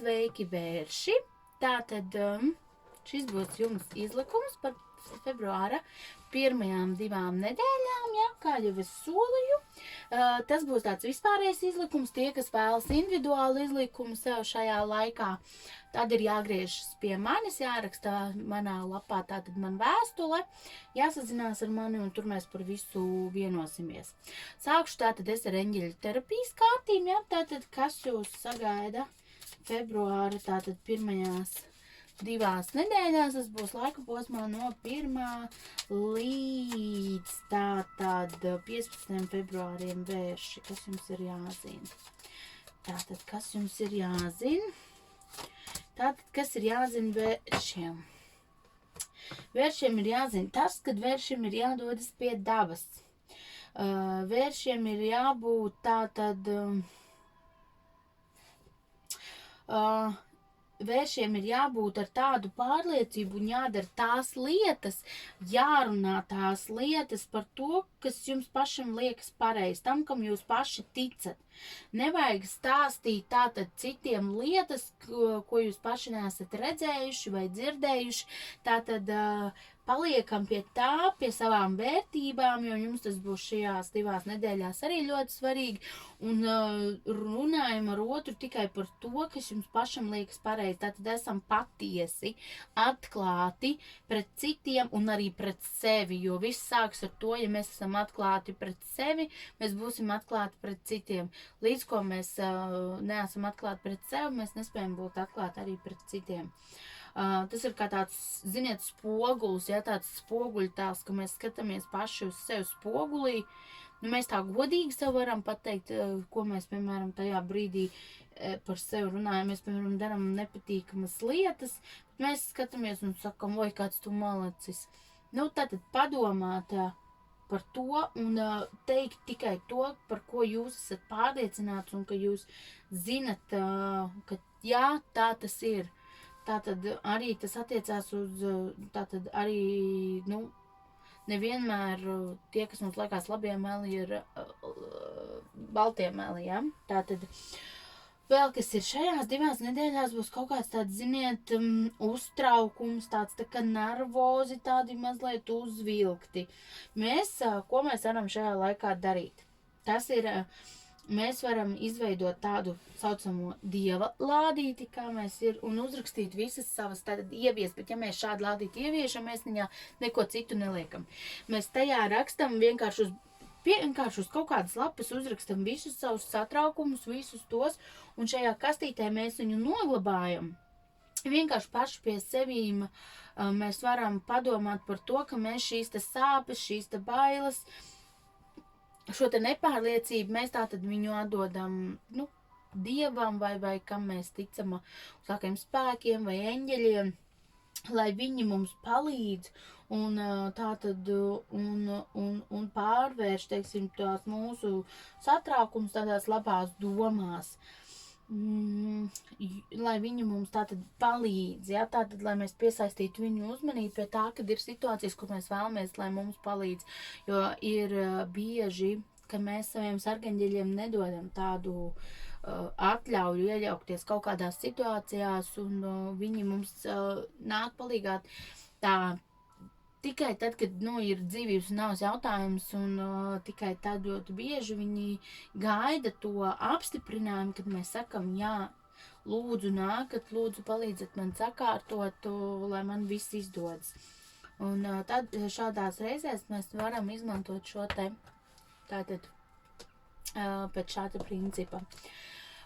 Sveiki, vērši! Tātad šis būs jums izlikums par februāra pirmajām 2 nedēļām, ja, kā jau es solīju. Tas būs tāds vispārējais izlikums. Tie, kas vēlas individuālu izlikumu sev šajā laikā, tad ir jāgriežas pie manis, jāraksta manā lapā tātad man vēstule, jāsazinās ar mani un tur mēs par visu vienosimies. Sākšu tātad es ar eņģeļu terapijas kārtīm, ja, tātad kas jūs sagaida februāra tātad pirmajās 2 nedēļās. Tas būs laika posmā no 1. līdz tātad 15. februāriem vērši, kas jums ir jāzina. Tātad, kas jums ir jāzina? Tātad, kas ir jāzina vēršiem? Vēršiem ir jāzina tas, kad vēršiem ir jādodas pie dabas. Vēršiem ir jābūt tātad... Vēršiem ir jābūt ar tādu pārliecību un jādara tās lietas, jārunā tās lietas par to, kas jums pašam liekas pareizi, tam, kam jūs paši ticat. Nevajag stāstīt tātad citiem lietas, ko jūs paši neesat redzējuši vai dzirdējuši. Tātad paliekam pie tā, pie savām vērtībām, jo jums tas būs šajās 2 nedēļās arī ļoti svarīgi. Un runājam ar otru tikai par to, kas jums pašam liekas pareizi. Tātad esam patiesi, atklāti pret citiem un arī pret sevi, jo viss sāks ar to, ja mēs esam atklāti pret sevi, mēs būsim atklāti pret citiem. Līdz ko mēs neesam atklāti pret sevi, mēs nespējam būt atklāti arī pret citiem. Tas ir kā tāds, ziniet, spogulis, ja, tāds spoguļtēls, ka mēs skatāmies paši uz sevi spogulī. Nu, mēs tā godīgi sev varam pateikt, ko mēs, piemēram, tajā brīdī par sevi runājam. Mēs, piemēram, darām nepatīkamas lietas, bet mēs skatāmies un sakam, oi, kāds tu malacis. Nu, tātad padomāt par to un teikt tikai to, par ko jūs esat pārliecināts un ka jūs zinat, ka jā, tā tas ir. Tātad arī tas attiecās uz, tātad arī, nu, nevienmēr tie, kas mums liekas labie meli, ir baltie meli, ja? Tātad vēl, kas ir šajās 2 nedēļās, būs kaut kāds tāds, ziniet, uztraukums, tāds tā kā nervozi, tādi mazliet uzvilkti. Ko mēs varam šajā laikā darīt? Tas ir... Mēs varam izveidot tādu saucamo dieva lādīti, kā mēs ir, un uzrakstīt visas savas, tātad ieviest, bet ja mēs šādu lādīti ieviešam, mēs viņā neko citu neliekam. Mēs tajā rakstam vienkārši uz kaut kādas lapas uzrakstam visus savus satraukumus, visus tos, un šajā kastītē mēs viņu noglabājam. Vienkārši paši pie sevīm mēs varam padomāt par to, ka mēs šīs te sāpes, šīs te bailes, šo te nepārliecību mēs tātad viņu atdodam, nu, dievam vai kam mēs ticam, uz lielākiem spēkiem vai eņģeļiem, lai viņi mums palīdz un tātad un pārvērš, teiksim, tās mūsu satraukums tādās labās domās. Lai viņi mums tātad palīdz, ja, tātad, lai mēs piesaistītu viņu uzmanību pie tā, kad ir situācijas, kur mēs vēlamies, lai mums palīdz, jo ir bieži, ka mēs saviem sargaņģeļiem nedodam tādu atļauju iejaukties kaut kādās situācijās, un viņi mums nāk palīgāt tā, tikai tad, kad, nu, ir dzīvības un nāves jautājums, un tikai tad ļoti bieži viņi gaida to apstiprinājumu, kad mēs sakam, jā, lūdzu nākat, lūdzu palīdzat man sakārtot, lai man viss izdodas. Un tad šādās reizēs mēs varam izmantot šo te, tātad, pēc šāda principa.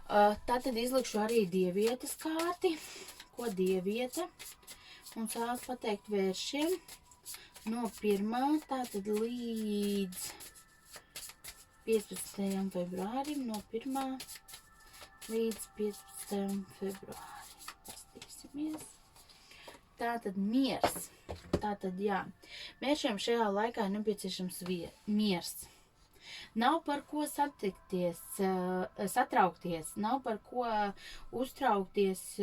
Tātad izlikšu arī dievietes kārti, ko dieviete mums vēlas pateikt vēršiem. No 1. tātad līdz 15. februārim, no 1. līdz 15. februārim. Pastīsimies. Tātad miers. Tātad, jā. Vēršiem šajā laikā ir nepieciešams miers. Nav par ko satraukties, nav par ko uztraukties,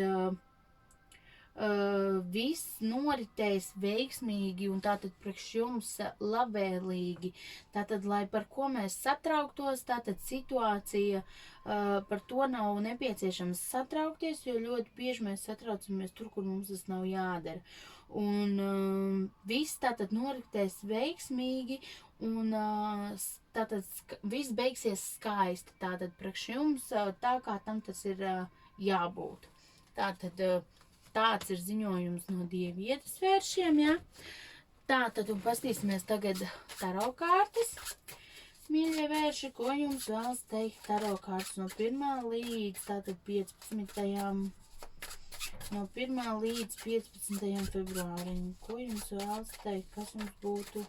viss noritēs veiksmīgi un tātad priekš jums labvēlīgi. Tātad, lai par ko mēs satrauktos, tātad situācija, par to nav nepieciešams satraukties, jo ļoti bieži mēs satraucamies tur, kur mums tas nav jādara. Un viss tātad noritēs veiksmīgi un tātad viss beigsies skaisti. Tātad priekš jums tā, kā tam tas ir jābūt. Tātad tāds ir ziņojums no dievietes vēršiem, ja? Tātad, un pastīsimies tagad taro kārtas. Mīļie vērši, ko jums vēlas teikt taro kārtas no 1. līdz tātad 15. No 1. līdz 15. februārim. Ko jums vēlas teikt, kas jums būtu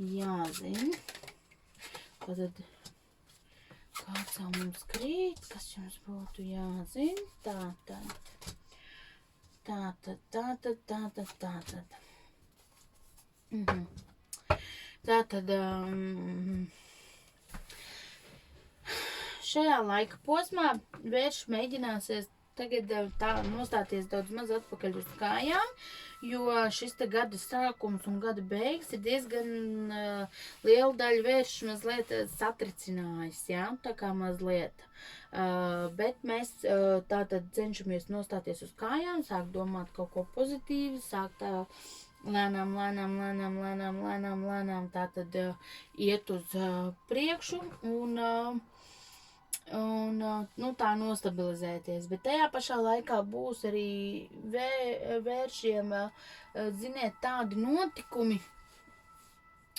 jāzina? Tātad, kāds jau mums krīt, kas jums būtu jāzina? Tātad. Tātad, šajā laika posmā vērši mēģināsies tagad tā nostāties daudz maz atpakaļ uz kājām, jo šis te gada sākums un gada beigas ir diezgan liela daļa vēršu mazliet satricinājis, jā, tā kā mazliet. Bet mēs tātad cenšamies nostāties uz kājām, sākt domāt kaut ko pozitīvu, sākt lēnām tātad iet uz priekšu un tā nostabilizēties. Bet tajā pašā laikā būs arī vēršiem, ziniet, tādi notikumi,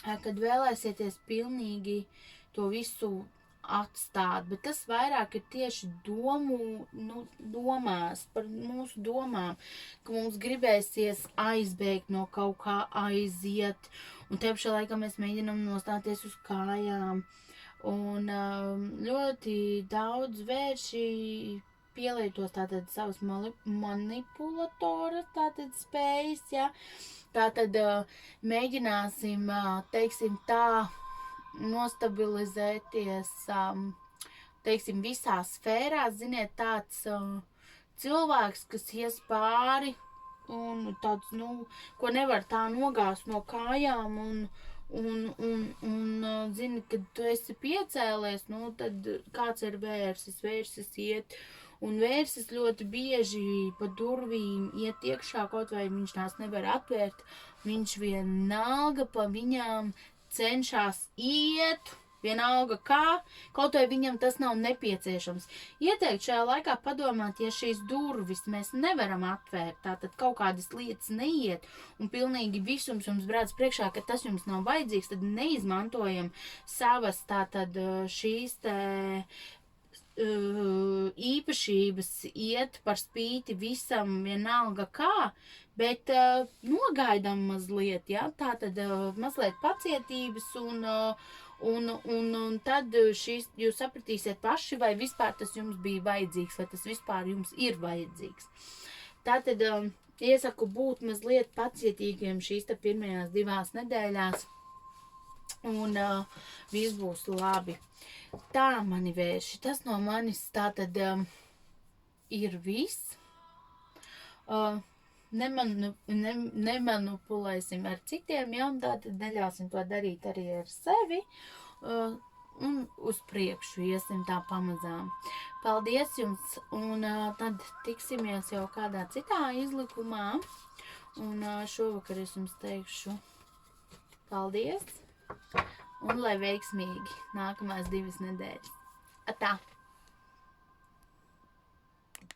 kad vēlēsieties pilnīgi to visu atstāt, bet tas vairāk ir tieši domās, par mūsu domām, ka mums gribēsies aizbēgt no kaut kā, aiziet, un te pašā laikā mēs mēģinām nostāties uz kājām, un ļoti daudz vērši pielietos tātad savas manipulatoras, tātad spējas, ja, tātad mēģināsim, teiksim tā, nostabilizēties, teiksim, visās sfērās, ziniet, tāds cilvēks, kas ies pāri un tāds, ko nevar tā nogāzt no kājām un zini, kad tu esi piecēlies, tad kāds ir vērsis iet, un vērsis ļoti bieži pa durvīm iet iekšā, kaut vai viņš tās nevar atvērt, viņš vienalga pa viņām cenšas iet, vienalga kā, kaut vai viņam tas nav nepieciešams. Ieteikt šajā laikā padomāt, ja šīs durvis mēs nevaram atvērt, tātad kaut kādas lietas neiet, un pilnīgi visums jums brāds priekšā, ka tas jums nav vajadzīgs, tad neizmantojam savas tātad šīs te īpašības iet par spīti visam vienalga kā, bet nogaidam mazliet, ja, tātad mazliet pacietības un tad jūs sapratīsiet paši, vai vispār tas jums bija vajadzīgs, vai tas vispār jums ir vajadzīgs. Tātad iesaku būt mazliet pacietīgiem šīs te pirmajās 2 nedēļās, un viss būs labi. Tā, mani vērši, tas no manis tātad ir viss. Nemanipulēsim ar citiem, ja, un tātad neļausim to darīt arī ar sevi, un uz priekšu iesim tā pamazām. Paldies jums, un tad tiksimies jau kādā citā izlikumā, un šovakar es jums teikšu paldies, un lai veiksmīgi nākamās 2 nedēļas. Atā!